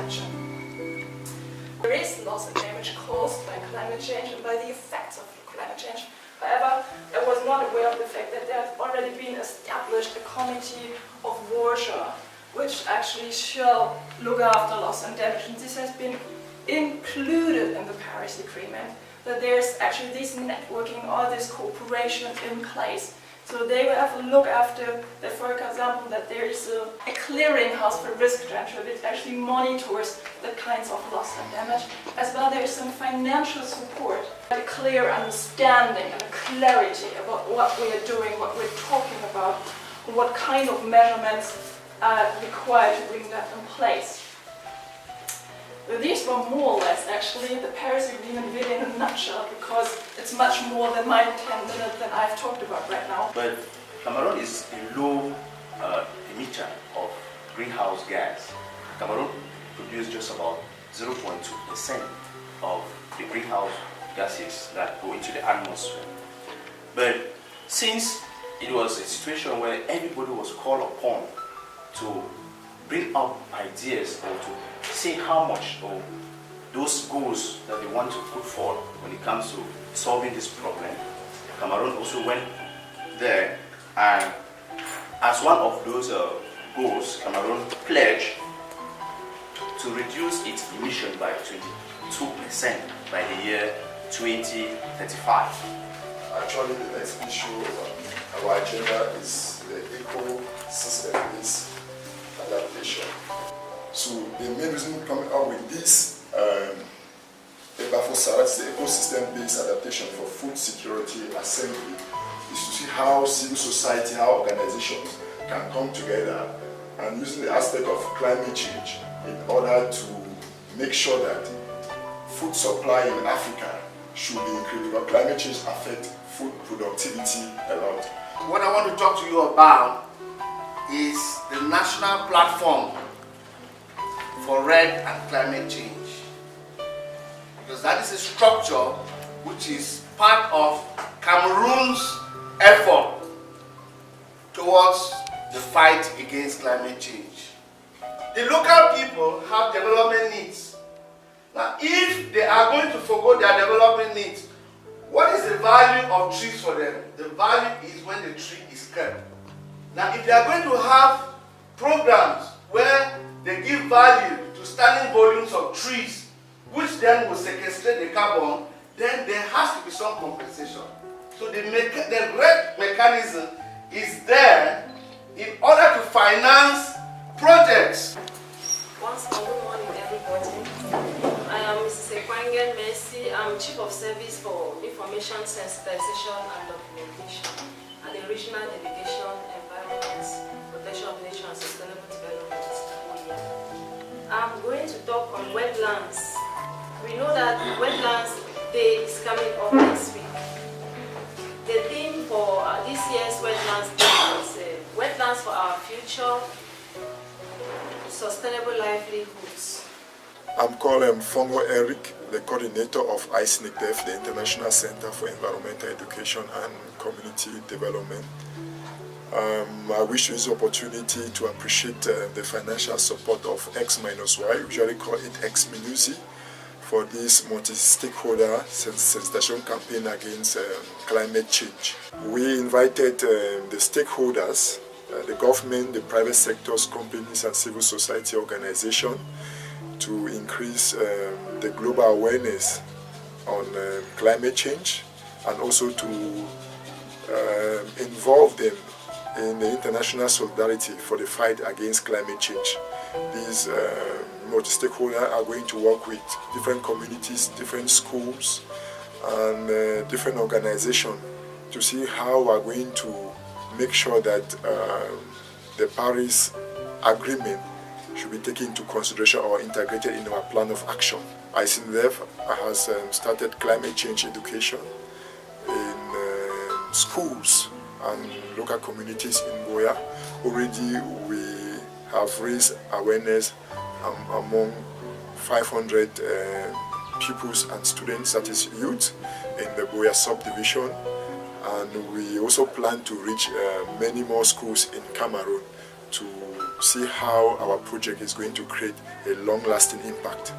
action. There is loss and damage caused by climate change and by the effects of climate change. However, I was not aware of the fact that there has already been established a committee of Warsaw which actually shall look after loss and damage, and this has been included in the Paris Agreement, that there's actually this networking or this cooperation in place. So they will have a look after that, for example, that there is a clearinghouse for risk transfer that actually monitors the kinds of loss and damage, as well there is some financial support, a clear understanding and a clarity about what we are doing, what we're talking about, and what kind of measurements are required to bring that in place. These were more or less actually the Paris Agreement really in a nutshell, because it's much more than my 10 minutes that I've talked about right now. But Cameroon is a low emitter of greenhouse gas. Cameroon produces just about 0.2% of the greenhouse gases that go into the atmosphere. But since it was a situation where everybody was called upon to bring up ideas or to say how much or those goals that they want to put forward when it comes to solving this problem, Cameroon also went there, and as one of those goals, Cameroon pledged to reduce its emission by 22% by the year 2035. Actually, the next issue on our agenda is the ecosystem-based adaptation. So the main reason coming up with this ecosystem-based adaptation for food security assembly is to see how civil society, how organizations can come together and using the aspect of climate change in order to make sure that food supply in Africa should be increased, because climate change affects food productivity a lot. What I want to talk to you about is the national platform for RED and climate change, because that is a structure which is part of Cameroon's effort towards the fight against climate change. The local people have development needs. Now, if they are going to forgo their development needs, what is the value of trees for them? The value is when the tree is kept. Now, if they are going to have programs where they give value to standing volumes of trees, which then will sequestrate the carbon, then there has to be some compensation. So the RED mechanism is there in order to finance projects. Once more, good morning everybody. I am Mrs. Icenecdev. I'm Chief of Service for Information Sensitization and Documentation at the Regional Delegation Environment, Protection of Nature and Sustainable Development. I'm going to talk on wetlands. We know that Wetlands Day is coming up next week. The theme for this year's Wetlands Day is Wetlands for Our Future, Sustainable Livelihoods. I'm called Fongo Eric, the coordinator of Icenecdev, the International Center for Environmental Education and Community Development. I wish to use the opportunity to appreciate the financial support of XminusY, we usually call it XminusY, for this multi-stakeholder sensitization campaign against climate change. We invited the stakeholders, the government, the private sectors, companies and civil society organizations to increase the global awareness on climate change, and also to involve them in the international solidarity for the fight against climate change. These multi-stakeholders are going to work with different communities, different schools and different organizations to see how we are going to make sure that the Paris Agreement should be taken into consideration or integrated in our plan of action. Icenecdev has started climate change education in schools and local communities in Boya. Already we have raised awareness among 500 pupils and students, that is youth, in the Boya subdivision, and we also plan to reach many more schools in Cameroon to see how our project is going to create a long-lasting impact.